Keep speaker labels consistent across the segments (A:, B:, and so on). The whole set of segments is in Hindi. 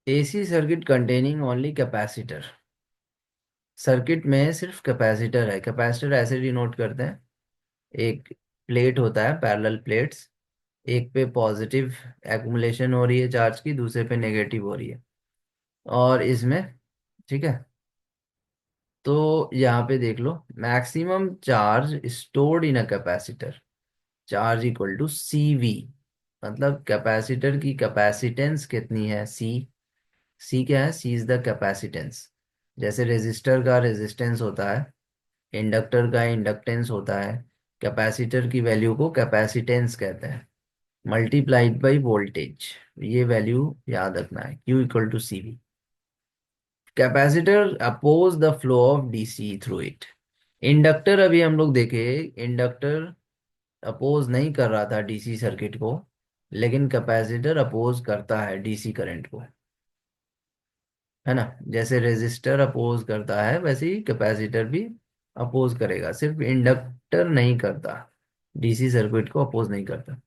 A: AC circuit containing only capacitor. Circuit में सिर्फ कैपेसिटर है। कैपेसिटर ऐसे डिनोट करते हैं, एक प्लेट होता है, पैरेलल प्लेट्स। एक पे पॉजिटिव एक्युमुलेशन हो रही है चार्ज की, दूसरे पे नेगेटिव हो रही है। और इसमें, ठीक है, तो यहाँ पे देख लो, maximum charge stored in a capacitor, charge equal to CV। मतलब कैपेसिटर की कैपेसिटेंस कितनी है, सी। सी क्या है, सी इज द कैपेसिटेंस। जैसे रेजिस्टर का रेजिस्टेंस होता है, इंडक्टर का इंडक्टेंस होता है, कैपेसिटर की वैल्यू को कैपेसिटेंस कहते हैं, मल्टीप्लाइड बाई वोल्टेज। ये वैल्यू याद रखना है, Q equal to CV। Capacitor oppose the flow of DC through it. Inductor, अभी हम लोग देखे, इंडक्टर अपोज नहीं कर रहा था DC सर्किट को, लेकिन कैपेसिटर अपोज करता है DC करंट को, है ना। जैसे रेजिस्टर अपोज करता है वैसे ही कैपेसिटर भी अपोज करेगा, सिर्फ इंडक्टर नहीं करता, DC सर्किट को अपोज नहीं करता।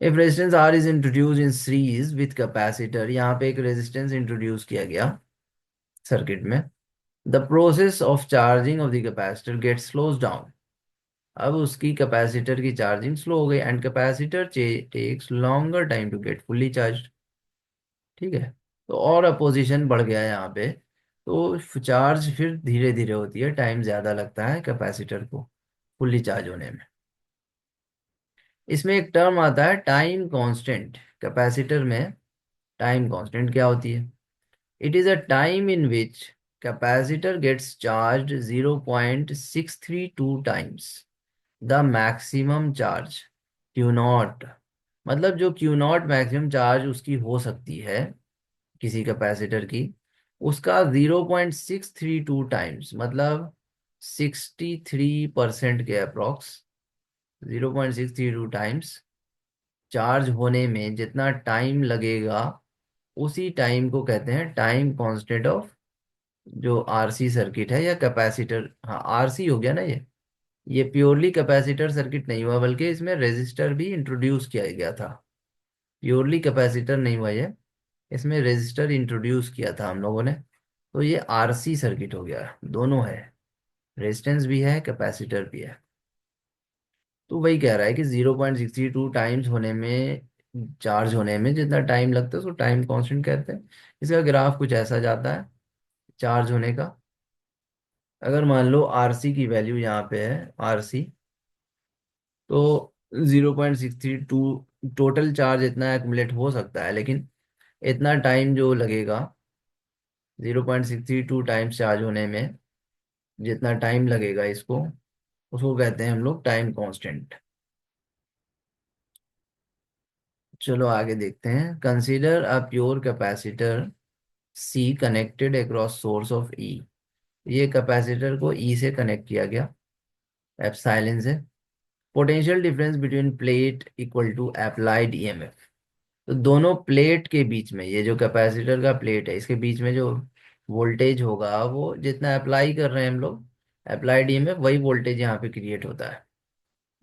A: If resistance R is introduce in series with capacitor, यहाँ पे एक रेजिस्टेंस इंट्रोड्यूस किया गया सर्किट में, the process of charging of the capacitor get slows down. अब उसकी कैपेसिटर की चार्जिंग स्लो हो गई, and capacitor takes longer time to get fully charge. ठीक है, तो और अपोजिशन बढ़ गया यहाँ पे, तो चार्ज फिर धीरे धीरे होती है, टाइम ज्यादा लगता है कैपेसिटर को फुल्ली चार्ज होने में। इसमें एक टर्म आता है टाइम कांस्टेंट। कैपेसिटर में टाइम कांस्टेंट क्या होती है? It is a time in which capacitor gets charge 0.632 times the maximum charge Q naught. मतलब जो क्यू नॉट मैक्सिमम चार्ज उसकी हो सकती है किसी कैपेसिटर की, उसका 0.632 टाइम्स, मतलब 63% के अप्रोक्स, 0.632 टाइम्स चार्ज होने में जितना टाइम लगेगा, उसी टाइम को कहते हैं टाइम कांस्टेंट ऑफ जो RC सर्किट है या कैपेसिटर। हाँ, RC हो गया ना ये प्योरली कैपेसिटर सर्किट नहीं हुआ, बल्कि इसमें रेजिस्टर भी इंट्रोड्यूस किया गया था। प्योरली कैपेसिटर नहीं हुआ ये, इसमें रेजिस्टर इंट्रोड्यूस किया था हम लोगों ने। तो ये RC सर्किट हो गया, दोनों है, रेजिस्टेंस भी है, कैपेसिटर भी है। तो वही कह रहा है कि 0.62 टाइम्स होने में, चार्ज होने में जितना टाइम लगता है उसको टाइम कांस्टेंट कहते हैं। इसका ग्राफ कुछ ऐसा जाता है चार्ज होने का। अगर मान लो RC की वैल्यू यहाँ पे है, RC, तो 0.632 टोटल चार्ज इतना एक्युमुलेट हो सकता है, लेकिन इतना टाइम जो लगेगा, 0.632 टाइम्स चार्ज होने में जितना टाइम लगेगा इसको, उसको कहते हैं हम लोग टाइम कांस्टेंट। चलो आगे देखते हैं। Consider a pure capacitor C connected across source of E। ये कैपेसिटर को E से कनेक्ट किया गया एप्सिलॉन से। Potential difference between plate equal to applied EMF। तो दोनों प्लेट के बीच में, ये जो कैपेसिटर का प्लेट है इसके बीच में जो वोल्टेज होगा, वो जितना अप्लाई कर रहे हैं हम लोग अप्लाइड EMF, वही वोल्टेज यहाँ पे क्रिएट होता है।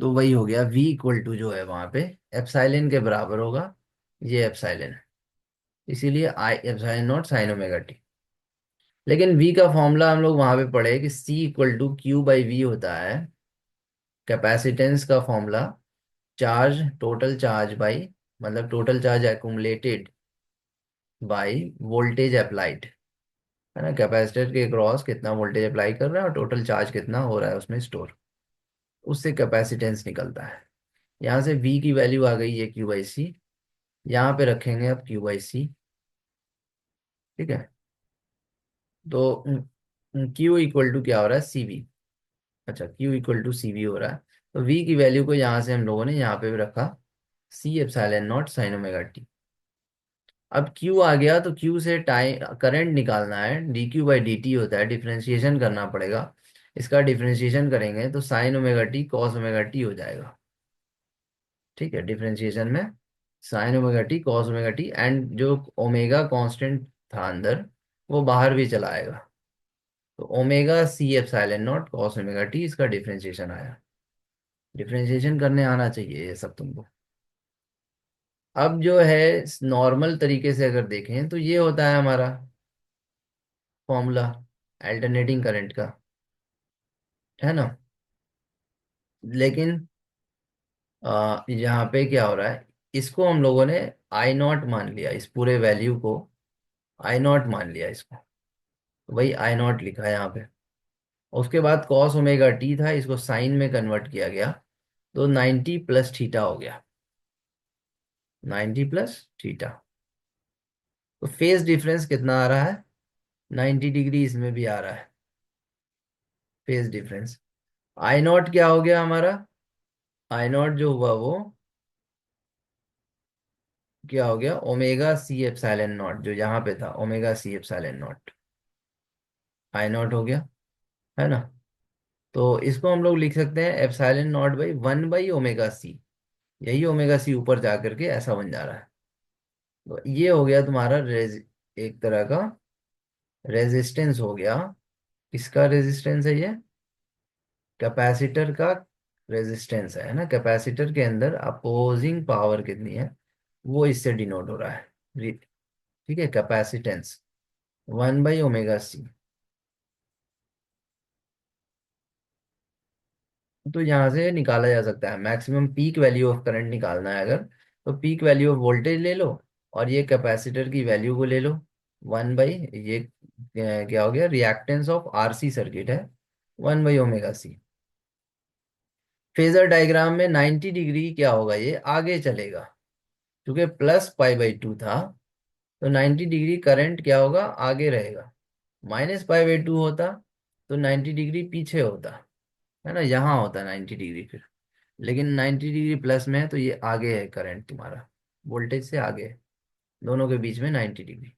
A: तो वही हो गया V इक्वल टू जो है वहां पे एप्सिलॉन के बराबर होगा, ये एप्सिलॉन है, इसीलिए I epsilon naught sine omega T. लेकिन V का फॉर्मूला हम लोग वहां पे पढ़े कि C इक्वल टू Q/V होता है, कैपेसिटेंस का formula, charge total charge by, मतलब total charge accumulated by voltage applied, है ना। कैपेसिटर के क्रॉस कितना वोल्टेज अप्लाई कर रहा है और टोटल चार्ज कितना हो रहा है उसमें स्टोर, उससे कैपेसिटेंस निकलता है। यहाँ से V की वैल्यू आ गई है Q/C, यहाँ पे रखेंगे अब Q/C। ठीक है, तो Q इक्वल टू क्या हो रहा है, CV। अच्छा, Q इक्वल टू CV हो रहा है, तो V की वैल्यू को यहाँ से हम लोगों ने यहाँ पे भी रखा, C epsilon naught sine omega T. अब Q आ गया, तो Q से टाइम करंट निकालना है, dQ/dt होता है, डिफरेंशिएशन करना पड़ेगा। इसका डिफरेंशिएशन करेंगे तो sign omega T cos omega T हो जाएगा। ठीक है, डिफरेंशिएशन में sign omega T cos omega T, and जो ओमेगा कांस्टेंट था अंदर वो बाहर भी चला आएगा, तो omega C epsilon not cos omega T, इसका डिफरेंशिएशन आया। डिफरेंशिएशन करने आना चाहिए ये सब तुमको। अब जो है नॉर्मल तरीके से अगर देखें तो ये होता है हमारा फॉर्मूला अल्टरनेटिंग करंट का, है ना। लेकिन यहाँ पे क्या हो रहा है, इसको हम लोगों ने आई नॉट मान लिया, इस पूरे वैल्यू को आई नॉट मान लिया इसको, वही आई नॉट लिखा है यहाँ पे। उसके बाद कॉस ओमेगा टी था, इसको साइन में कन्वर्ट किया गया, तो 90 प्लस थीटा हो गया, 90 प्लस थीटा। तो फेज डिफरेंस कितना आ रहा है, 90 डिग्री इसमें भी आ रहा है फेज डिफरेंस। आई नॉट क्या हो गया हमारा, आई नॉट जो हुआ वो क्या हो गया, ओमेगा सी एप्सिलॉन नॉट, जो यहाँ पे था omega C epsilon naught, I naught हो गया, है ना। तो इसको हम लोग लिख सकते हैं एप्सिलॉन नॉट बाई 1/ओमेगा सी, यही ओमेगा सी ऊपर जा करके ऐसा बन जा रहा है। तो ये हो गया तुम्हारा एक तरह का रेजिस्टेंस हो गया। किसका रेजिस्टेंस है ये, कैपेसिटर का रेजिस्टेंस है ना। कैपेसिटर के अंदर अपोजिंग पावर कितनी है वो इससे डिनोट हो रहा है, ठीक है, कैपेसिटेंस 1/ओमेगा सी। तो यहाँ से निकाला जा सकता है maximum peak value of current निकालना है अगर, तो पीक वैल्यू ऑफ वोल्टेज ले लो और ये कैपेसिटर की वैल्यू को ले लो, 1 बाई ये क्या हो गया, रिएक्टेंस ऑफ आरसी सर्किट है, 1/ओमेगा सी। फेजर डायग्राम में 90 डिग्री क्या होगा, ये आगे चलेगा, क्योंकि +π/2 था, तो 90 डिग्री करंट क्या होगा, आगे रहेगा। -π/2 होता तो 90 डिग्री पीछे होता, है ना, यहाँ होता 90 डिग्री फिर। लेकिन 90 डिग्री प्लस में है तो ये आगे है करंट तुम्हारा, वोल्टेज से आगे है, दोनों के बीच में 90 डिग्री।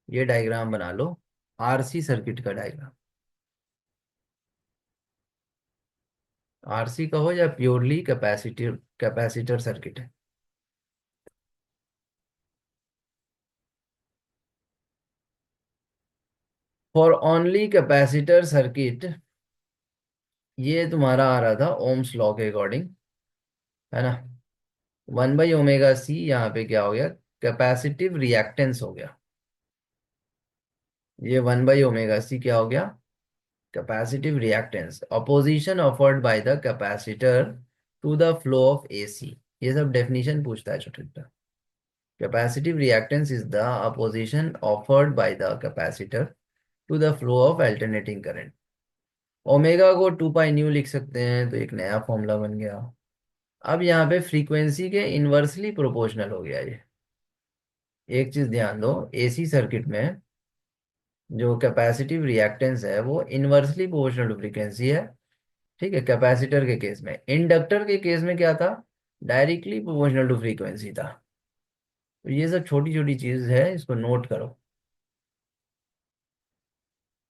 A: ये डायग्राम बना लो, आरसी सर्किट का डायग्राम। आरसी का हो या प्योरली कैपेसिटर, कैपेसिटर सर्किट है। फॉर ओनली कैपेसिटर सर्किट, ये तुम्हारा आ रहा था ओम्स लॉ के अकॉर्डिंग, है ना। 1/ओमेगा सी यहाँ पे क्या हो गया, कैपेसिटिव रिएक्टेंस हो गया। ये 1/ओमेगा सी क्या हो गया, capacitive reactance, opposition offered by the capacitor to the flow of AC. ये सब डेफिनेशन पूछता है छोटे छोटा। Capacitive reactance is the opposition offered by the capacitor to the flow of alternating current. Omega को 2 पाई न्यू लिख सकते हैं, तो एक नया फॉर्मूला बन गया। अब यहाँ पे फ्रीक्वेंसी के इन्वर्सली प्रोपोर्शनल हो गया ये। एक चीज ध्यान दो, एसी सर्किट में जो कैपेसिटिव रिएक्टेंस है वो इन्वर्सली प्रोपोर्शनल टू फ्रीक्वेंसी है, ठीक है, कैपेसिटर के केस में। इंडक्टर के केस में क्या था, डायरेक्टली प्रोपोर्शनल टू फ्रीक्वेंसी था। तो ये सब छोटी छोटी चीज है, इसको नोट करो।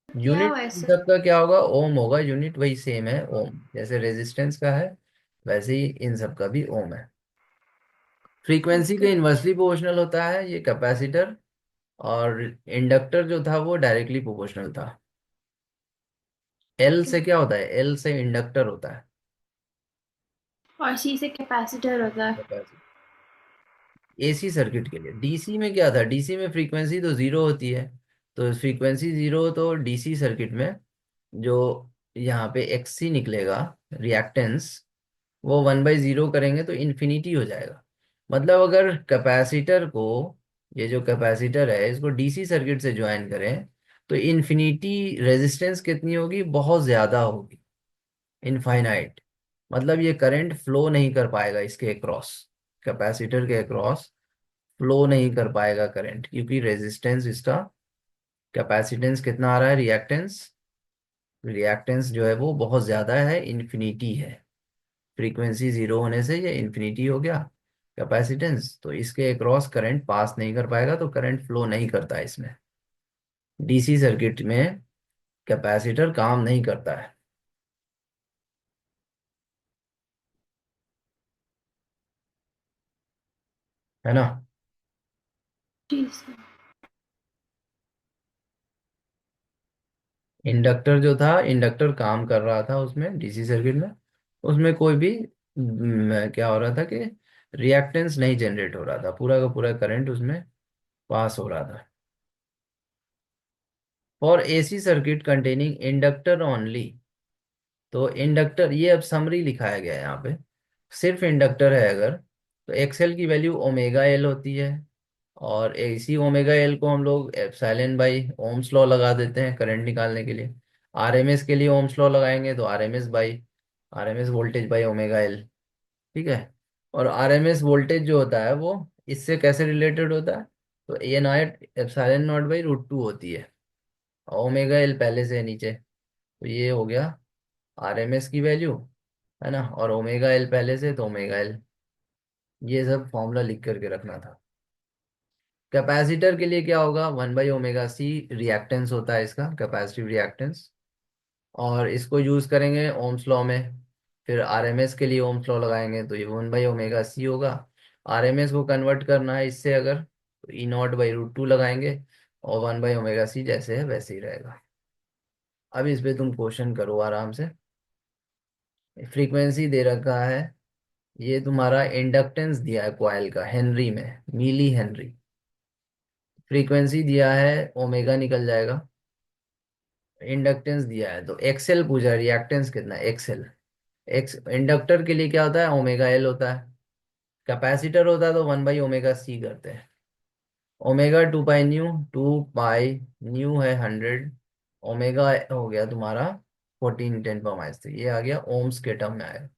B: क्या
A: यूनिट इन
B: वैसे।
A: सबका क्या होगा, ओम होगा, यूनिट वही सेम है ओम, जैसे रेजिस्टेंस का है वैसे ही इन सब का भी ओम है। Frequency
B: okay.
A: के इन्वर्सली प्रोपोर्शनल होता है ये कैपेसिटर, और इंडक्टर जो था वो डायरेक्टली प्रोपोर्शनल था। L
B: okay.
A: से क्या होता है, एल से इंडक्टर होता है।
B: और सी से कैपेसिटर होता है।
A: एसी सर्किट के लिए, डीसी में क्या था, डीसी में फ्रीक्वेंसी तो जीरो होती है, तो फ्रीक्वेंसी जीरो, तो डीसी सर्किट में जो यहाँ पे एक्ससी निकलेगा रिएक्टेंस, वो 1/0 करेंगे तो इन्फिनिटी हो जाएगा। मतलब अगर कैपेसिटर को, ये जो कैपेसिटर है इसको डीसी सर्किट से ज्वाइन करें तो इन्फिनिटी रेजिस्टेंस कितनी होगी, बहुत ज्यादा होगी, इनफाइनाइट। मतलब ये करंट फ्लो नहीं कर पाएगा इसके अक्रॉस, कैपेसिटर के अक्रॉस फ्लो नहीं कर पाएगा करंट, क्योंकि रेजिस्टेंस इसका, कैपेसिटेंस कितना आ रहा है, रिएक्टेंस, रिएक्टेंस जो है वो बहुत ज्यादा है, इन्फिनिटी है। फ्रीक्वेंसी जीरो होने से ये इन्फिनिटी हो गया कैपेसिटेंस, तो इसके अक्रॉस करंट पास नहीं कर पाएगा, तो करंट फ्लो नहीं करता इसमें। डीसी सर्किट में कैपेसिटर काम नहीं करता है ना।
B: ठीक है।
A: इंडक्टर जो था, इंडक्टर काम कर रहा था उसमें, डीसी सर्किट में, उसमें कोई भी क्या हो रहा था कि रिएक्टेंस नहीं जनरेट हो रहा था, पूरा का पूरा करंट उसमें पास हो रहा था। For AC circuit containing inductor only, तो इंडक्टर, ये अब समरी लिखाया गया है यहाँ पे, सिर्फ इंडक्टर है अगर, तो एक्सएल की वैल्यू ओमेगा एल होती है। और इसी ओमेगा एल को हम लोग एप्सिलॉन बाई ओम्स लॉ लगा देते हैं करंट निकालने के लिए। आरएमएस के लिए ओम्स लॉ लगाएंगे तो RMS voltage by omega L. ठीक है। और आरएमएस वोल्टेज जो होता है वो इससे कैसे रिलेटेड होता है, तो A naught epsilon naught by root two होती है। ओमेगा एल पहले से है नीचे, तो ये हो गया आरएमएस की वैल्यू, है ना, और ओमेगा एल पहले से, तो ओमेगा एल। ये सब फॉर्मूला लिख करके रखना था। कैपेसिटर के लिए क्या होगा, 1/ओमेगा सी रिएक्टेंस होता है इसका, कैपेसिटिव रिएक्टेंस। और इसको यूज करेंगे ओम्स लॉ में। फिर आरएमएस के लिए ओम्स लॉ लगाएंगे तो ये 1/ओमेगा सी होगा। आरएमएस को कन्वर्ट करना है इससे अगर, तो E0/√2 लगाएंगे, और 1/ओमेगा सी जैसे है वैसे ही रहेगा। अब इस पे तुम क्वेश्चन करो आराम से। फ्रीक्वेंसी दे रखा है, ये तुम्हारा इंडक्टेंस दिया है कॉइल का हेनरी में, मिली हेनरी। फ्रीक्वेंसी दिया है, ओमेगा निकल जाएगा। इंडक्टेंस दिया है तो एक्सएल पूछा है, रिएक्टेंस कितना है, एक्सएल। एक्स इंडक्टर के लिए क्या होता है, ओमेगा एल होता है। कैपेसिटर होता है तो 1/ओमेगा सी करते हैं। Omega 2 pi nu, 2 pi nu है 100, ओमेगा हो गया तुम्हारा 14 × 10⁻³ ये आ गया ओम्स के टर्म में आएगा।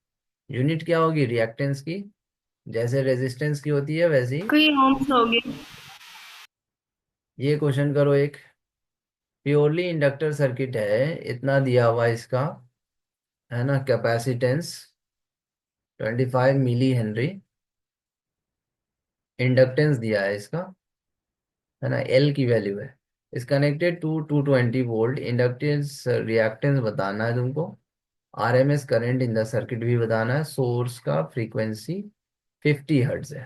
A: यूनिट क्या होगी रिएक्टेंस की, जैसे रेजिस्टेंस की होती है वैसे ही।
B: कोई होम्स होगी।
A: ये क्वेश्चन करो एक, प्योरली इंडक्टर सर्किट है, इतना दिया हुआ है इसका, है ना, कैपेसिटेंस 25 मिली हेनरी, इंडक्टेंस दिया है इसका, है ना, एल की वैल्यू है, इस connected to 220 volt inductance, reactance बताना है तुमको, RMS current in the circuit भी बताना है, सोर्स का फ्रीक्वेंसी 50 हर्ट्ज है।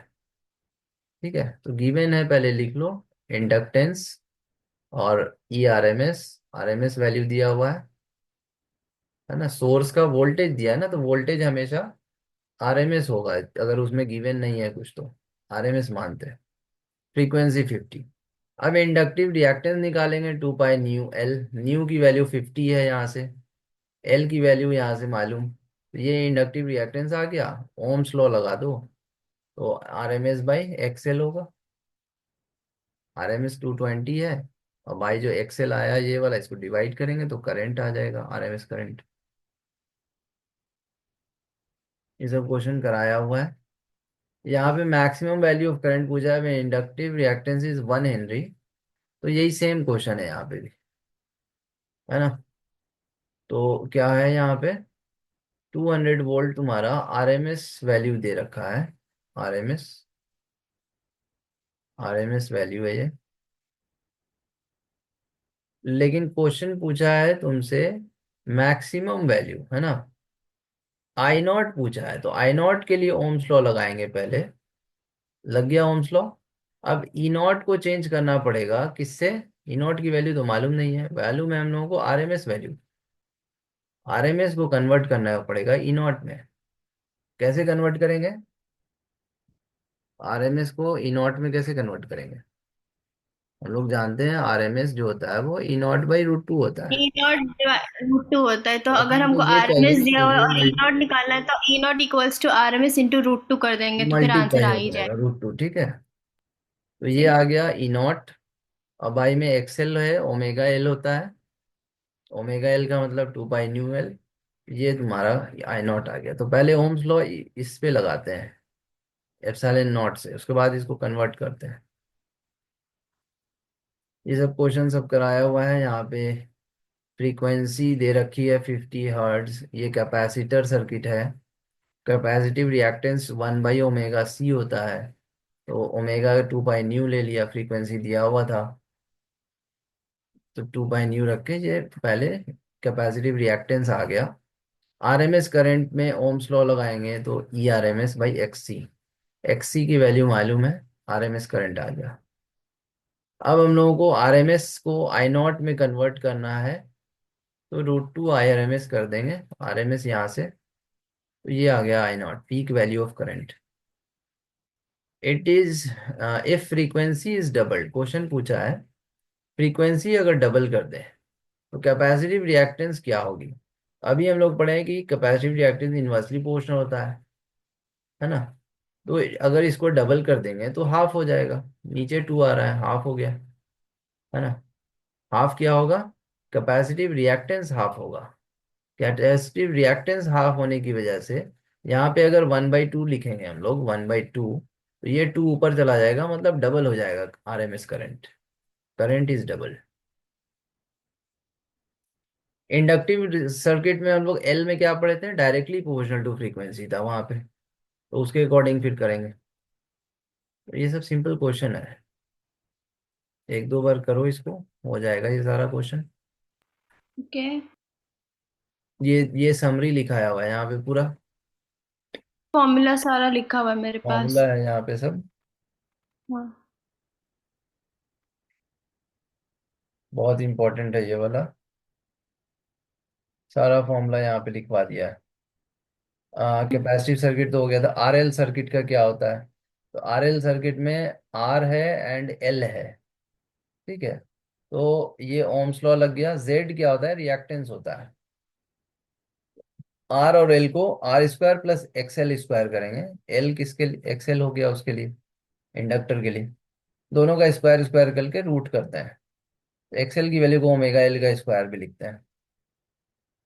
A: ठीक है, तो गिवन है पहले लिख लो, इंडक्टेंस और ई आरएमएस, आरएमएस वैल्यू दिया हुआ है ना, सोर्स का वोल्टेज दिया है ना, तो वोल्टेज हमेशा आरएमएस होगा, अगर उसमें गिवन नहीं है कुछ तो आरएमएस मानते हैं। फ्रीक्वेंसी 50। अब इंडक्टिव रिएक्टेंस निकालेंगे, 2 पाई न्यू एल, न्यू की वैल्यू 50 है यहाँ से, एल की वैल्यू यहाँ से मालूम, तो ये इंडक्टिव रिएक्टेंस आ गया। ओम्स लॉ लगा दो, तो आरएमएस/एक्सएल होगा। आरएमएस 220 है, और बाई जो एक्सएल आया ये वाला, इसको डिवाइड करेंगे तो करंट आ जाएगा, आरएमएस करंट। ये सब क्वेश्चन कराया हुआ है। यहाँ पे मैक्सिमम वैल्यू ऑफ करंट पूछा है, इंडक्टिव रिएक्टेंस इज 1 हेनरी, तो यही सेम क्वेश्चन है यहाँ पे भी, है ना। तो क्या है यहाँ पे, 200 वोल्ट तुम्हारा आरएमएस वैल्यू दे रखा है, आरएमएस, आरएमएस वैल्यू है ये। लेकिन क्वेश्चन पूछा है तुमसे मैक्सिमम वैल्यू, है ना। I0 पूछा है, तो I0 के लिए ओम्स लॉ लगाएंगे पहले, लग गया ओम्स लॉ। अब E0 को चेंज करना पड़ेगा किससे, E0 की वैल्यू तो मालूम नहीं है, मालूम है हम लोगों को आरएमएस वैल्यू, आरएमएस को कन्वर्ट करना पड़ेगा E0 में। कैसे कन्वर्ट करेंगे, आरएमएस को E0 में कैसे कन्वर्ट करेंगे, हम लोग जानते हैं आरएमएस जो होता है वो E0/√2 होता है।
B: ई नॉट रूट टू होता है, तो अगर
A: अपन को
B: हमको
A: ये
B: आरएमएस
A: चाहिए
B: दिया
A: कि
B: हुआ है
A: वो
B: और ई नॉट निकालना है, तो E naught equals to RMS into root two कर देंगे तो फिर आंसर
A: मल्टीप्लाई
B: आ
A: हो
B: ही
A: जाएगा
B: जाएगा।
A: √2, ठीक है। तो ये
B: ठीक
A: आ
B: है।
A: गया E0। अब आई में एक्सएल है, ओमेगा एल होता है, ओमेगा एल का मतलब 2 पाई न्यू एल, ये तुम्हारा I0 आ गया। तो पहले ओम्स लॉ इस पे लगाते हैं एप्सिलॉन नॉट से, उसके बाद इसको कन्वर्ट करते हैं। ये सब क्वेश्चन सब कराया हुआ है यहाँ पे। फ्रीक्वेंसी दे रखी है 50 हर्ट्ज, ये कैपेसिटर सर्किट है, कैपेसिटिव रिएक्टेंस 1/ओमेगा सी होता है, तो ओमेगा 2 पाई न्यू ले लिया, फ्रीक्वेंसी दिया हुआ था, तो 2 पाई न्यू रख के ये पहले कैपेसिटिव रिएक्टेंस आ गया। आरएमएस करंट में ओम्स लॉ लगाएंगे तो E RMS/XC, XC की वैल्यू मालूम है, आरएमएस करंट आ गया। अब हम लोगों को आरएमएस को I0 में कन्वर्ट करना है, तो √2 IRMS कर देंगे, आरएमएस यहाँ से, तो ये आ गया I0 peak value of current. It is, if frequency is double, question पूछा है फ्रीक्वेंसी अगर डबल कर दे तो कैपेसिटिव रिएक्टेंस क्या होगी। अभी हम लोग पढ़े हैं कि कैपेसिटिव रिएक्टेंस इनवर्सली प्रोपोर्शनल होता है ना। तो अगर इसको डबल कर देंगे तो हाफ हो जाएगा, नीचे 2 आ रहा है, हाफ हो गया, है ना। हाफ क्या होगा, कैपेसिटिव रिएक्टेंस हाफ होगा। कैपेसिटिव रिएक्टेंस हाफ होने की वजह से यहाँ पे अगर 1/2 लिखेंगे हम लोग, 1/2, तो ये 2 ऊपर चला जाएगा, मतलब डबल हो जाएगा RMS current. Current is double. Inductive circuit में हम लोग एल में क्या पढ़े थे, डायरेक्टली प्रोपोर्शनल टू फ्रीक्वेंसी था वहां पे, तो उसके अकॉर्डिंग फिर करेंगे। तो ये सब सिंपल क्वेश्चन है, एक दो बार करो इसको, हो जाएगा ये सारा क्वेश्चन।
B: ओके।
A: ये समरी लिखाया हुआ है यहाँ पे पूरा,
B: फॉर्मूला सारा लिखा हुआ है मेरे
A: फॉर्मूला
B: पास।
A: है यहाँ पे सब।
B: हाँ।
A: बहुत इंपॉर्टेंट है ये वाला, सारा फॉर्मूला यहाँ पे लिखवा दिया है। कैपेसिटिव सर्किट तो हो गया था, आरएल सर्किट का क्या होता है। तो आरएल सर्किट में आर है एंड एल है, ठीक है। तो ये ओम्स लॉ लग गया। जेड क्या होता है, रिएक्टेंस होता है। आर और एल को R square plus XL square करेंगे। एल किसके लिए, एक्सएल हो गया उसके लिए, इंडक्टर के लिए। दोनों का स्क्वायर स्क्वायर करके रूट करते हैं, एक्सएल की वैल्यू को ओमेगा एल का स्क्वायर भी लिखते हैं।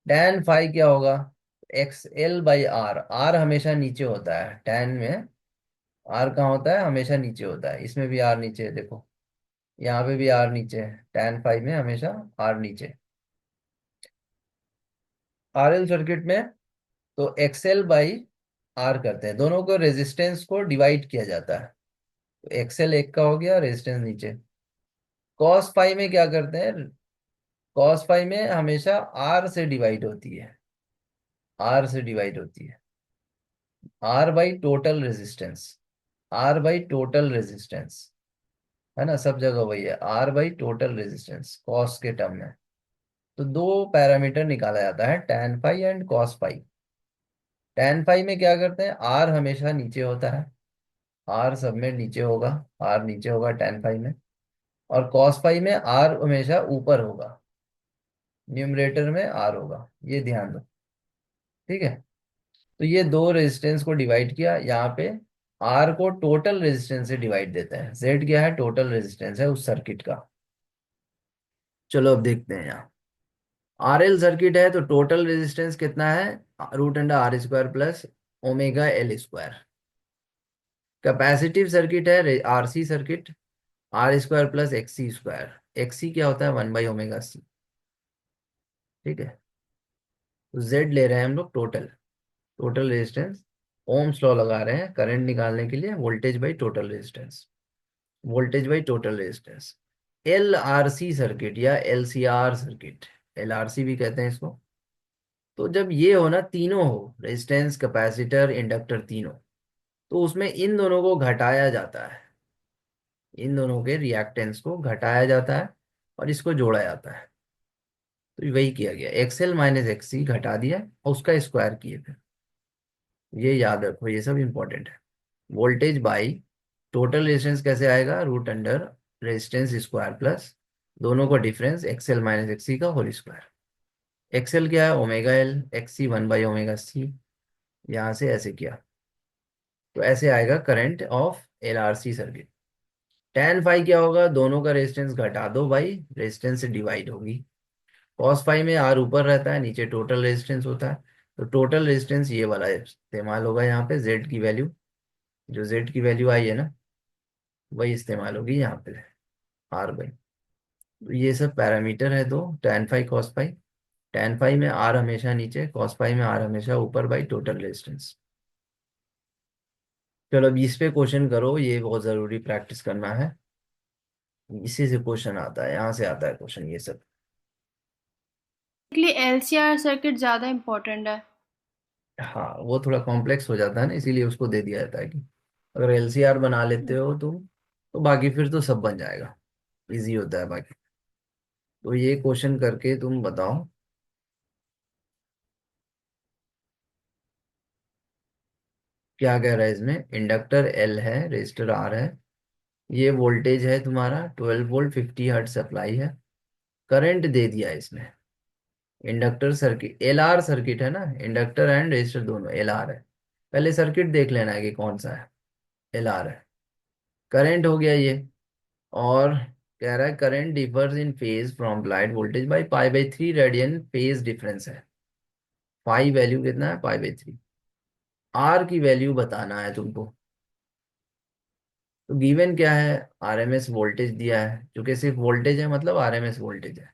A: tan फाई क्या होगा, X L by R. R हमेशा नीचे होता है tan में, आर कहाँ होता है, हमेशा नीचे होता है। इसमें भी आर नीचे है, देखो यहाँ पे भी आर नीचे है, tan फाई में हमेशा आर नीचे। आरएल सर्किट में तो एक्सएल बाई आर करते हैं, दोनों को रेजिस्टेंस को डिवाइड किया जाता है। तो एक्सएल एक का हो गया, रेजिस्टेंस नीचे। कॉस फाई में क्या करते हैं, कॉस फाई में हमेशा आर से डिवाइड होती है, आर से डिवाइड होती है। R by total resistance, R by total resistance, है ना, सब जगह वही है, R by total resistance cos के टर्म में। तो दो पैरामीटर निकाला जाता है, tan phi and cos phi. tan phi में क्या करते हैं, आर हमेशा नीचे होता है, आर सब में नीचे होगा, आर नीचे होगा tan फाई में। और कॉस फाई में आर हमेशा ऊपर होगा, न्यूमरेटर में आर होगा, ये ध्यान दो, ठीक है। तो ये दो रेजिस्टेंस को डिवाइड किया यहाँ पे, आर को टोटल रेजिस्टेंस से डिवाइड देते हैं। जेड क्या है, टोटल रेजिस्टेंस है उस सर्किट का। चलो अब देखते हैं यहाँ, आरएल सर्किट है तो टोटल रेजिस्टेंस कितना है, root under R square plus omega L square. Capacitive circuit है RC circuit, R square plus X C square. X C क्या होता है, 1/ओमेगा सी, ठीक है। तो जेड ले रहे हैं हम लोग total, total resistance. Ohm's law लगा रहे हैं करंट निकालने के लिए, voltage by total resistance, voltage by total resistance. L R C circuit या L C R circuit, L R C भी कहते हैं इसको। तो जब ये हो ना, तीनों हो, रेजिस्टेंस कैपेसिटर इंडक्टर तीनों, तो उसमें इन दोनों को घटाया जाता है, इन दोनों के रिएक्टेंस को घटाया जाता है और इसको जोड़ा जाता है। तो वही किया गया, एक्सएल माइनस एक्ससी घटा दिया और उसका स्क्वायर किए फिर। ये याद रखो, ये सब इंपॉर्टेंट है। वोल्टेज बाई टोटल रेजिस्टेंस कैसे आएगा, root under resistance square plus दोनों का डिफरेंस एक्सएल माइनस एक्ससी का होल स्क्वायर। एक्सएल क्या है, ओमेगा एल, एक्ससी 1/ओमेगा सी। यहाँ से ऐसे किया, तो ऐसे आएगा current of LRC circuit. tan phi क्या होगा, दोनों का रेजिस्टेंस घटा दो भाई, रेजिस्टेंस से डिवाइड होगी। cos फाई में आर ऊपर रहता है, नीचे टोटल रेजिस्टेंस होता है। तो टोटल रेजिस्टेंस ये वाला इस्तेमाल होगा यहाँ पे, जेड की वैल्यू, जो जेड की वैल्यू आई है ना, वही इस्तेमाल होगी यहाँ पे, आर बाई। तो ये सब पैरामीटर है दो, tan phi cos phi. tan phi में आर हमेशा नीचे, cos फाई में आर हमेशा ऊपर बाई टोटल रेजिस्टेंस। चलो अब इस पे क्वेश्चन करो, ये बहुत जरूरी प्रैक्टिस करना है, इसी से क्वेश्चन आता है, यहाँ से आता है क्वेश्चन ये सब।
B: इसलिए एलसीआर सर्किट ज्यादा इम्पोर्टेंट है।
A: हाँ वो थोड़ा कॉम्प्लेक्स हो जाता है ना, इसीलिए उसको दे दिया जाता है कि अगर एलसीआर बना लेते हो तुम, तो बाकी फिर तो सब बन जाएगा, इजी होता है बाकी। तो ये क्वेश्चन करके तुम बताओ। क्या कह रहा है इसमें, इंडक्टर एल है, रेजिस्टर आर है, ये वोल्टेज है तुम्हारा 12 वोल्ट, 50 हर्ट्ज सप्लाई है, करंट दे दिया है इसमें। Inductor circuit L R circuit है ना, इंडक्टर एंड रेजिस्टर दोनों एल आर है। पहले सर्किट देख लेना है कि कौन सा है। एल आर है, करंट हो गया ये। और कह रहा है current differs in phase from light voltage by pi by 3 radian phase difference है। पाई वैल्यू कितना है, पाई बाई 3। आर की वैल्यू बताना है तुमको। तो गिवन क्या है, आरएमएस वोल्टेज दिया है, क्योंकि सिर्फ वोल्टेज है मतलब आरएमएस वोल्टेज है।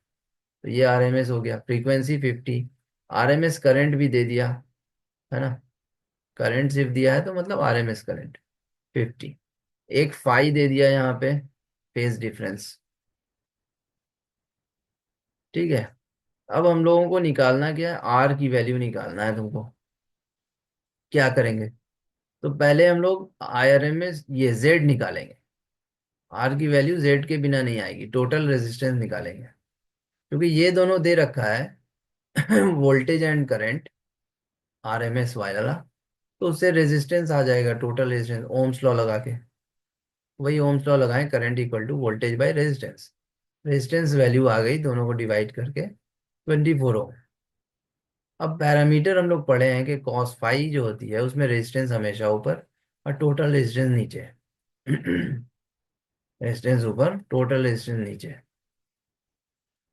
A: तो ये आरएमएस हो गया, फ्रीक्वेंसी 50। आरएमएस करंट भी दे दिया है ना, करंट सिर्फ दिया है तो मतलब आरएमएस करंट 50। एक फाई दे दिया यहाँ पे, फेज डिफरेंस। ठीक है। अब हम लोगों को निकालना क्या है, आर की वैल्यू निकालना है तुमको। क्या करेंगे, तो पहले हम लोग आरएमएस ये जेड निकालेंगे। आर की वैल्यू जेड के बिना नहीं आएगी, टोटल रेजिस्टेंस निकालेंगे। क्योंकि ये दोनों दे रखा है वोल्टेज एंड करंट, आरएमएस वाला, तो उससे रेजिस्टेंस आ जाएगा, टोटल रेजिस्टेंस ओम्स लॉ लगा के। वही ओम्स लॉ लगाएं, current equal to voltage by resistance. Resistance value आ गई दोनों को डिवाइड करके, 24 ओम। अब पैरामीटर हम लोग पढ़े हैं कि कॉस फाई जो होती है उसमें रेजिस्टेंस हमेशा ऊपर और टोटल रेजिस्टेंस नीचे। रेजिस्टेंस ऊपर, टोटल रेजिस्टेंस नीचे।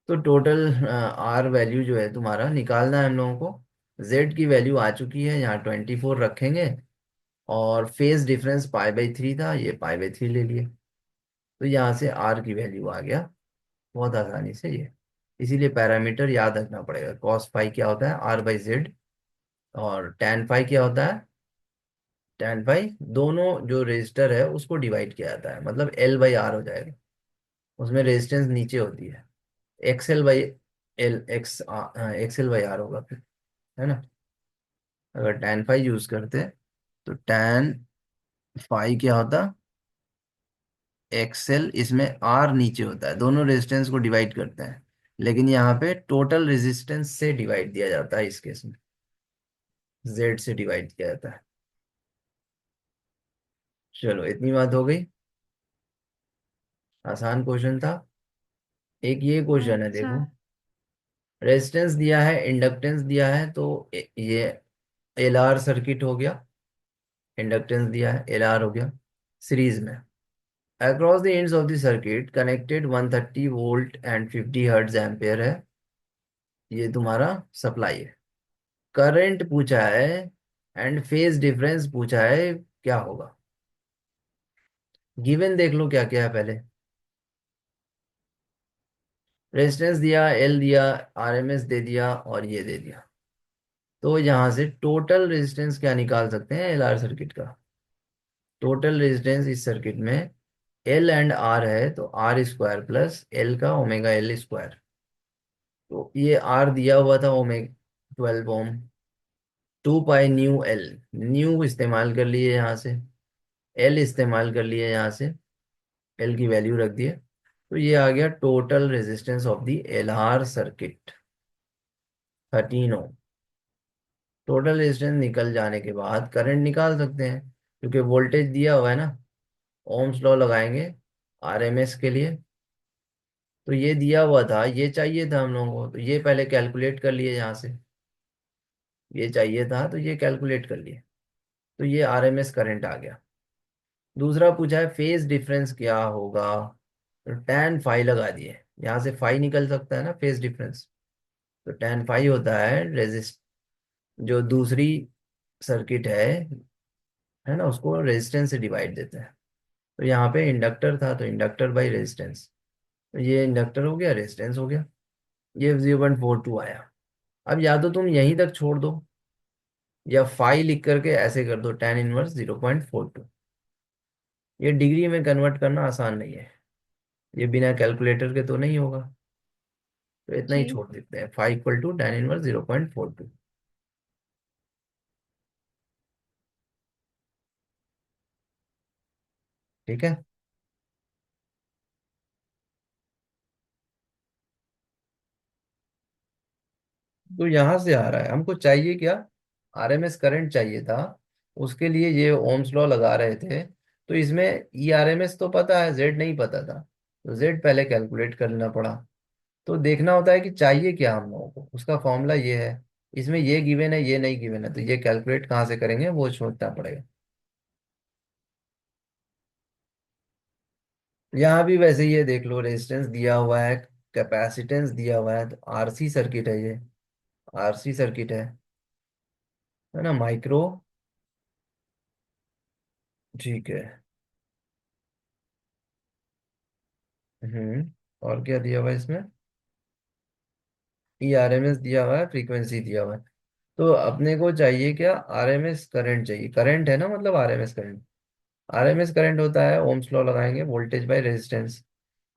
A: तो टोटल आर वैल्यू जो है तुम्हारा निकालना है हम लोगों को। जेड की वैल्यू आ चुकी है, यहाँ 24 रखेंगे। और फेज डिफरेंस पाई बाई 3 था, ये पाई बाई 3 ले लिए। तो यहाँ से आर की वैल्यू आ गया बहुत आसानी से ये। इसीलिए पैरामीटर याद रखना पड़ेगा, कॉस फाई क्या होता है, आर बाई जेड। और टैन फाई क्या होता है, टैन फाई दोनों जो रेजिस्टर है उसको डिवाइड किया जाता है, मतलब एल बाई आर हो जाएगा। उसमें रेजिस्टेंस नीचे होती है, XL by L, XL by R होगा फिर, है ना। अगर टैन फाई यूज करते तो टैन फाई क्या होता, एक्सएल, इसमें आर नीचे होता है, दोनों रेजिस्टेंस को डिवाइड करते हैं। लेकिन यहाँ पे टोटल रेजिस्टेंस से डिवाइड दिया जाता है, इस केस में जेड से डिवाइड किया जाता है। चलो इतनी बात हो गई, आसान क्वेश्चन था। एक ये क्वेश्चन है
B: अच्छा।
A: देखो, रेजिस्टेंस दिया है, इंडक्टेंस दिया है, तो ये एल आर सर्किट हो गया। इंडक्टेंस दिया है, एल आर हो गया सीरीज में। Across the ends of the circuit connected 130 volt and 50 hertz ampere है, ये तुम्हारा सप्लाई है। करंट पूछा है एंड फेज डिफरेंस पूछा है, क्या होगा। गिवन देख लो क्या क्या है पहले। रेजिस्टेंस दिया, एल दिया, आरएमएस दे दिया और ये दे दिया। तो यहां से टोटल रेजिस्टेंस क्या निकाल सकते हैं एल आर सर्किट का। टोटल रेजिस्टेंस इस सर्किट में एल एंड आर है, तो आर स्क्वायर प्लस एल का ओमेगा एल स्क्वायर। तो ये आर दिया हुआ था ओमेगा 12 ओम, 2 पाई न्यू एल। न्यू इस्तेमाल कर लिए यहाँ से, एल इस्तेमाल कर लिए यहाँ से, एल की वैल्यू रख दिए। तो ये आ गया total resistance of the L R circuit, 13 ohm. Total resistance निकल जाने के बाद करंट निकाल सकते हैं, क्योंकि वोल्टेज दिया हुआ है ना। ओम्स लॉ लगाएंगे आरएमएस के लिए। तो ये दिया हुआ था, ये चाहिए था हम लोगों को, तो ये पहले कैलकुलेट कर लिए यहाँ से। ये चाहिए था तो ये कैलकुलेट कर लिए, तो ये आरएमएस करंट आ गया। दूसरा पूछा है फेज डिफरेंस क्या होगा, तो टैन फाई लगा दिए। यहाँ से फाई निकल सकता है ना, फेज डिफरेंस। तो टैन फाई होता है रेजिस्ट, जो दूसरी सर्किट है ना, उसको रेजिस्टेंस से डिवाइड देते हैं। तो यहाँ पे इंडक्टर था तो इंडक्टर बाई रेजिस्टेंस। तो ये इंडक्टर हो गया, रेजिस्टेंस हो गया। ये 0.42 आया। अब या तो तुम यहीं तक छोड़ दो, या फाई लिख करके ऐसे कर दो, tan इनवर्स 0.42। ये डिग्री में कन्वर्ट करना आसान नहीं है, ये बिना कैलकुलेटर के तो नहीं होगा। तो इतना ही
B: जी।
A: छोड़ देते हैं, five equal to tan inverse 0.42। ठीक है। तो यहां से आ रहा है, हमको चाहिए क्या, आरएमएस करंट चाहिए था। उसके लिए ये ओम्स लॉ लगा रहे थे। तो इसमें ई आर एम एस तो पता है, जेड नहीं पता था, तो जेड पहले कैलकुलेट करना पड़ा। तो देखना होता है कि चाहिए क्या हम लोगों को, उसका फॉर्मूला ये है। इसमें ये गिवन है, ये नहीं गिवन है, तो ये कैलकुलेट कहाँ से करेंगे वो सोचना पड़ेगा। यहाँ भी वैसे ही है, देख लो रेजिस्टेंस दिया हुआ है, कैपेसिटेंस दिया हुआ है, तो आरसी सर्किट है ये, आरसी सर्किट है ना, माइक्रो। ठीक है। और क्या दिया हुआ है इसमें? ई आर एम एस दिया हुआ है, फ्रीक्वेंसी दिया हुआ है। तो अपने को चाहिए क्या? आर एम एस करंट चाहिए, करंट है ना, मतलब R M S current. R M S current होता है, ओम्स लॉ लगाएंगे, वोल्टेज बाय रेजिस्टेंस।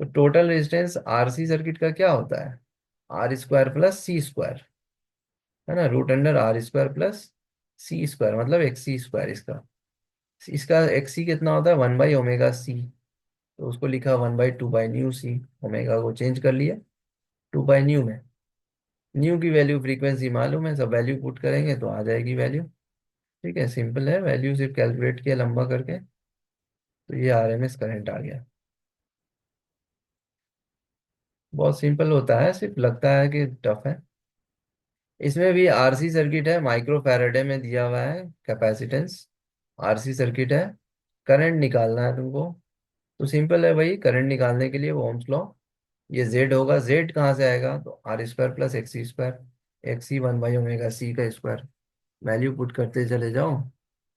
A: तो टोटल रेजिस्टेंस आरसी सर्किट का क्या होता है? R square plus C square, है ना, root under R square plus C square, मतलब एक्स सी स्क्वायर इसका। इसका एक्स सी कितना होता है? 1/ओमेगा सी। तो उसको लिखा 1/2/न्यू सी। ओमेगा को चेंज कर लिया 2/न्यू में। न्यू की वैल्यू फ्रीक्वेंसी मालूम है, सब वैल्यू पुट करेंगे तो आ जाएगी वैल्यू। ठीक है, सिंपल है, वैल्यू सिर्फ कैलकुलेट किया लंबा करके, तो ये आरएमएस करंट आ गया। बहुत सिंपल होता है, सिर्फ लगता है कि टफ है। इसमें भी आरसी सर्किट है, माइक्रो फैराडे में दिया हुआ है कैपेसिटेंस। आरसी सर्किट है, करंट निकालना है तुमको। तो सिंपल है भाई, करंट निकालने के लिए वो ओम्स लॉ। ये जेड होगा, जेड कहाँ से आएगा? तो R square plus X square, X C 1/ओमेगा सी का स्क्वायर। वैल्यू पुट करते चले जाओ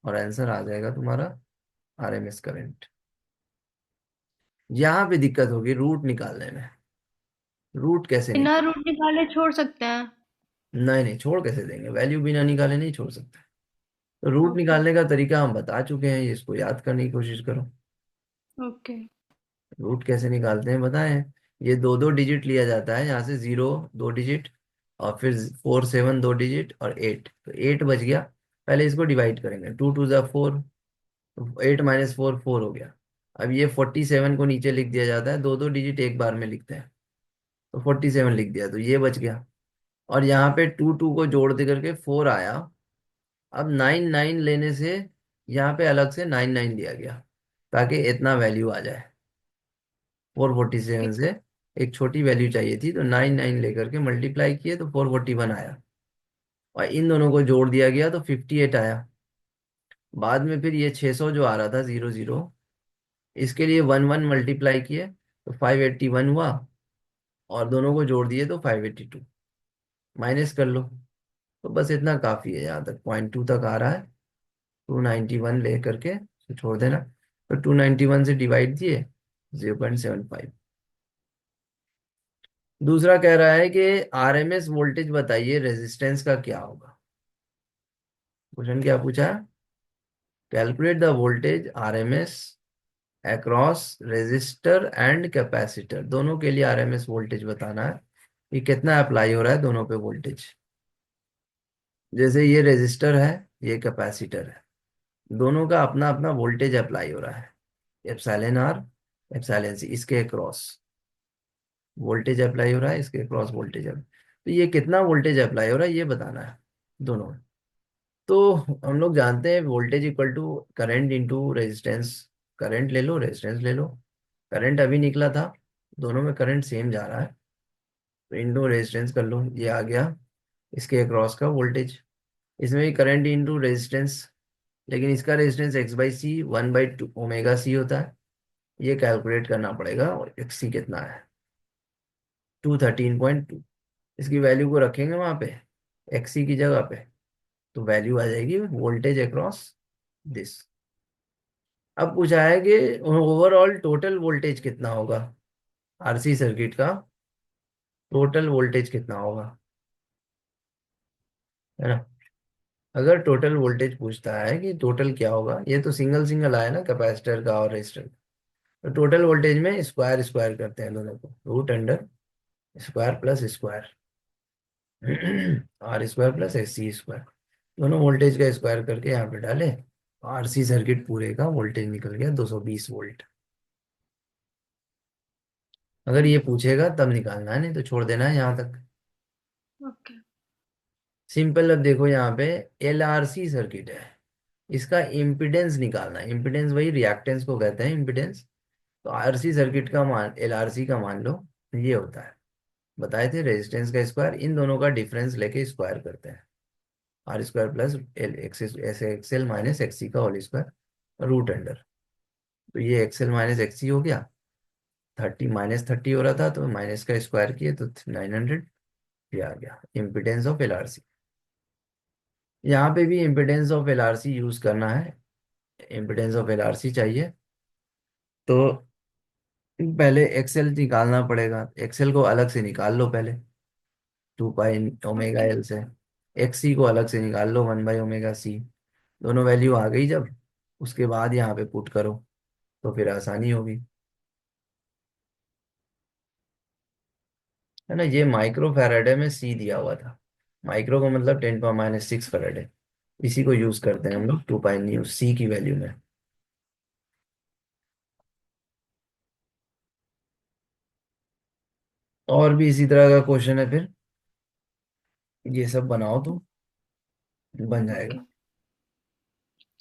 A: और आंसर आ जाएगा तुम्हारा आरएमएस करंट। यहाँ पे दिक्कत होगी रूट निकालने में। रूट कैसे
B: बिना
A: निकाल?
B: रूट निकाले छोड़ सकते हैं?
A: नहीं नहीं, छोड़ कैसे देंगे, वैल्यू बिना निकाले नहीं छोड़ सकते। तो रूट
B: ओके।
A: निकालने का तरीका हम बता चुके हैं, इसको याद करने की कोशिश करो।
B: ओके।
A: रूट कैसे निकालते हैं बताएं। ये दो दो डिजिट लिया जाता है, यहाँ से 0 2 डिजिट, और फिर 4 7 2 डिजिट, और 8, तो 8 बच गया। पहले इसको डिवाइड करेंगे, 2 2 ज़ा 4, 8 - 4 4 हो गया। अब ये 47 को नीचे लिख दिया जाता है, दो दो डिजिट एक बार में लिखते हैं, तो 47 लिख दिया, तो ये बच गया। और यहाँ पे 2 2 को जोड़ दे करके 4 आया। अब 9 9 लेने से यहाँ पे अलग से 9 9 लिया गया, ताकि इतना वैल्यू आ जाए। 447 से एक छोटी वैल्यू चाहिए थी, तो 9 9 लेकर के मल्टीप्लाई किए तो 441 आया। और इन दोनों को जोड़ दिया गया तो 58 आया। बाद में फिर ये 600 जो आ रहा था 00, इसके लिए 1 1 मल्टीप्लाई किए तो 581 हुआ, और दोनों को जोड़ दिए तो 582। माइनस कर लो, तो बस इतना काफी है, यहाँ तक .2 तक आ रहा है। 291 ले करके तो छोड़ देना, तो 291 से डिवाइड दिए 0.75। दूसरा कह रहा है कि आरएमएस वोल्टेज बताइए रेजिस्टेंस का क्या होगा। क्वेश्चन क्या पूछा है? Calculate the voltage RMS across resistor and capacitor, दोनों के लिए आरएमएस वोल्टेज बताना है कि कितना अप्लाई हो रहा है दोनों पे वोल्टेज। जैसे ये रेजिस्टर है, ये कैपेसिटर है, दोनों का अपना अपना वोल्टेज अप्लाई हो रहा है। एप्सिलॉन आर, एप्सिलॉन सी, इसके अक्रॉस वोल्टेज अप्लाई हो रहा है, इसके अक्रॉस वोल्टेज अप्लाई। तो ये कितना वोल्टेज अप्लाई हो रहा है ये बताना है दोनों में। तो हम लोग जानते हैं voltage equal to current into resistance. Current ले लो, रेजिस्टेंस ले लो। करंट अभी निकला था, दोनों में करंट सेम जा रहा है, तो इंटू रेजिस्टेंस कर लो, ये आ गया इसके अक्रॉस का वोल्टेज। इसमें भी करंट इंटू रेजिस्टेंस, लेकिन इसका रेजिस्टेंस x/c 1/2 ओमेगा सी होता है। ये कैलकुलेट करना पड़ेगा, और एक्स सी कितना है? 213.2। इसकी वैल्यू को रखेंगे वहां पे एक्स सी की जगह पे, तो वैल्यू आ जाएगी वोल्टेज अक्रॉस दिस। अब पूछा है कि ओवरऑल टोटल वोल्टेज कितना होगा, आरसी सर्किट का टोटल वोल्टेज कितना होगा, है ना। अगर टोटल वोल्टेज पूछता है कि टोटल क्या होगा, ये तो सिंगल सिंगल आया ना कैपेसिटर का और रेजिस्टर। तो टोटल वोल्टेज में स्क्वायर स्क्वायर करते हैं दोनों को, root under square plus square, R square plus S C square. दोनों वोल्टेज का स्क्वायर करके यहाँ पे डाले, आरसी सर्किट पूरे का वोल्टेज निकल गया 220 वोल्ट। अगर ये पूछेगा तब निकालना है, नहीं तो छोड़ देना है यहाँ तक।
B: ओके।
A: सिंपल। अब देखो यहाँ पे एल आर सी सर्किट है, इसका इम्पिडेंस निकालना है। इम्पिडेंस वही रिएक्टेंस को कहते हैं इम्पिडेंस। तो आरसी सर्किट का मान, एलआरसी का मान लो, ये होता है, बताए थे, रेजिस्टेंस का स्क्वायर, इन दोनों का डिफरेंस लेके स्क्वायर करते हैं। R square plus L X S XL minus XC का होल स्क्वायर रूट अंडर। तो ये एक्सएल माइनस एक्सी हो गया, 30 - 30 हो रहा था तो माइनस का स्क्वायर किए तो 900, ये आ गया इम्पिडेंस ऑफ एलआरसी। यहाँ पे भी इम्पिडेंस ऑफ एलआरसी यूज करना है। इम्पिडेंस ऑफ एलआरसी चाहिए तो पहले एक्सएल निकालना पड़ेगा। एक्सएल को अलग से निकाल लो पहले, 2 पाई ओमेगा
B: ओके।
A: एल से। एक्स सी को अलग से निकाल लो, 1/ओमेगा सी। दोनों वैल्यू आ गई जब, उसके बाद यहाँ पे पुट करो तो फिर आसानी होगी, है ना। ये माइक्रो फैराडे में सी दिया हुआ था। माइक्रो का मतलब 10⁻⁶ फैराडे। इसी को यूज करते हैं
B: ओके।
A: हम लोग 2 पाई सी की वैल्यू में। और भी इसी तरह का क्वेश्चन है फिर, ये सब बनाओ तो बन
B: ओके।
A: जाएगा।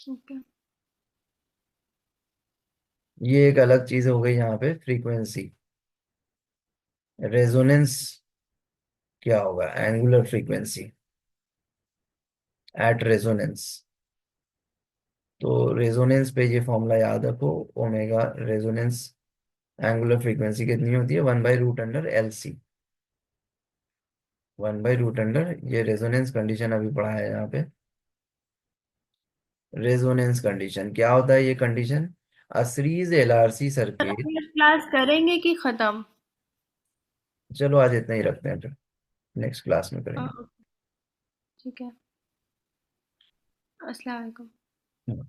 B: ओके।
A: ये एक अलग चीज हो गई यहाँ पे, फ्रीक्वेंसी। रेजोनेंस क्या होगा, एंगुलर फ्रीक्वेंसी एट रेजोनेंस। तो रेजोनेंस पे ये फॉर्मूला याद रखो, ओमेगा रेजोनेंस एंगुलर फ्रीक्वेंसी कितनी होती है, 1/√अंडर LC। 1/√अंडर, ये रेजोनेंस कंडीशन अभी पढ़ा है यहाँ पे। रेजोनेंस कंडीशन क्या होता है, ये condition, a series LRC circuit.
B: फिर क्लास करेंगे कि खत्म?
A: चलो आज इतना ही रखते हैं, फिर नेक्स्ट क्लास में करेंगे।
B: ठीक है। अस्सलाम वालेकुम।